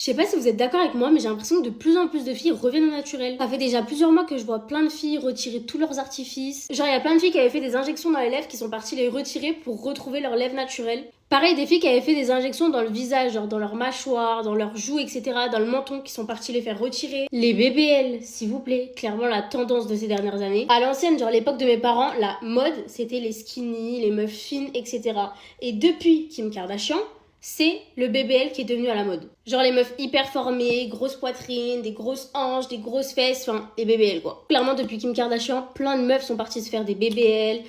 Je sais pas si vous êtes d'accord avec moi, mais j'ai l'impression que de plus en plus de filles reviennent au naturel. Ça fait déjà plusieurs mois que je vois plein de filles retirer tous leurs artifices. Genre, il y a plein de filles qui avaient fait des injections dans les lèvres qui sont parties les retirer pour retrouver leurs lèvres naturelles. Pareil, des filles qui avaient fait des injections dans le visage, genre dans leur mâchoire, dans leurs joues, etc., dans le menton, qui sont parties les faire retirer. Les BBL, s'il vous plaît, clairement la tendance de ces dernières années. À l'ancienne, genre l'époque de mes parents, la mode, c'était les skinny, les meufs fines, etc. Et depuis Kim Kardashian, c'est le BBL qui est devenu à la mode. Genre les meufs hyper formées, grosses poitrines, des grosses hanches, des grosses fesses, enfin les BBL quoi. Clairement depuis Kim Kardashian, plein de meufs sont parties se faire des BBL,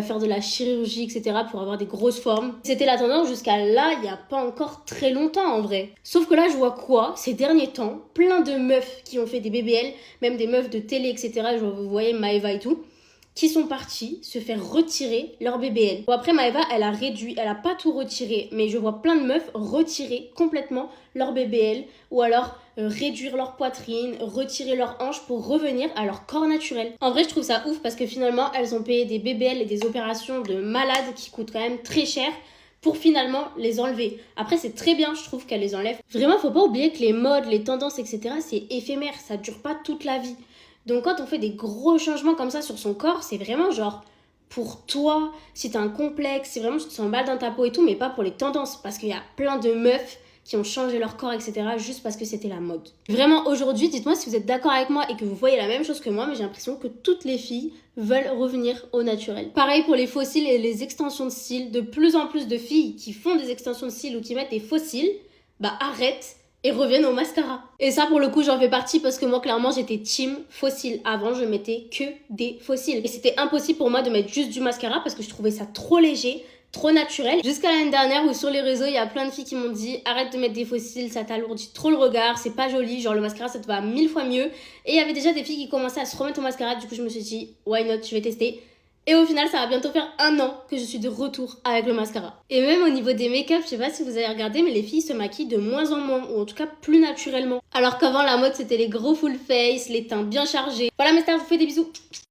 faire de la chirurgie, etc. pour avoir des grosses formes. C'était la tendance jusqu'à là, il n'y a pas encore très longtemps en vrai. Sauf que là je vois quoi, ces derniers temps, plein de meufs qui ont fait des BBL, même des meufs de télé, etc. Genre vous voyez Maeva et tout, qui sont partis se faire retirer leur BBL. Bon après Maeva elle a réduit, elle a pas tout retiré, mais je vois plein de meufs retirer complètement leur BBL ou alors réduire leur poitrine, retirer leur hanche pour revenir à leur corps naturel. En vrai je trouve ça ouf parce que finalement elles ont payé des BBL et des opérations de malades qui coûtent quand même très cher pour finalement les enlever. Après c'est très bien je trouve qu'elles les enlèvent. Vraiment faut pas oublier que les modes, les tendances etc c'est éphémère, ça dure pas toute la vie. Donc quand on fait des gros changements comme ça sur son corps, c'est vraiment genre pour toi, si t'as un complexe, c'est vraiment tu te sens mal dans ta peau et tout, mais pas pour les tendances, parce qu'il y a plein de meufs qui ont changé leur corps, etc. juste parce que c'était la mode. Vraiment aujourd'hui, dites-moi si vous êtes d'accord avec moi et que vous voyez la même chose que moi, mais j'ai l'impression que toutes les filles veulent revenir au naturel. Pareil pour les faux cils et les extensions de cils, de plus en plus de filles qui font des extensions de cils ou qui mettent des faux cils, bah arrête et reviennent au mascara. Et ça pour le coup j'en fais partie parce que moi clairement j'étais team fossile. Avant je mettais que des fossiles. Et c'était impossible pour moi de mettre juste du mascara parce que je trouvais ça trop léger, trop naturel. Jusqu'à l'année dernière où sur les réseaux il y a plein de filles qui m'ont dit arrête de mettre des fossiles, ça t'alourdit trop le regard, c'est pas joli, genre le mascara ça te va 1000 fois mieux. Et il y avait déjà des filles qui commençaient à se remettre au mascara, du coup je me suis dit why not, je vais tester. Et au final, ça va bientôt faire 1 an que je suis de retour avec le mascara. Et même au niveau des make-up, je sais pas si vous avez regardé, mais les filles se maquillent de moins en moins, ou en tout cas plus naturellement. Alors qu'avant, la mode, c'était les gros full face, les teints bien chargés. Voilà mes stars, je vous fais des bisous.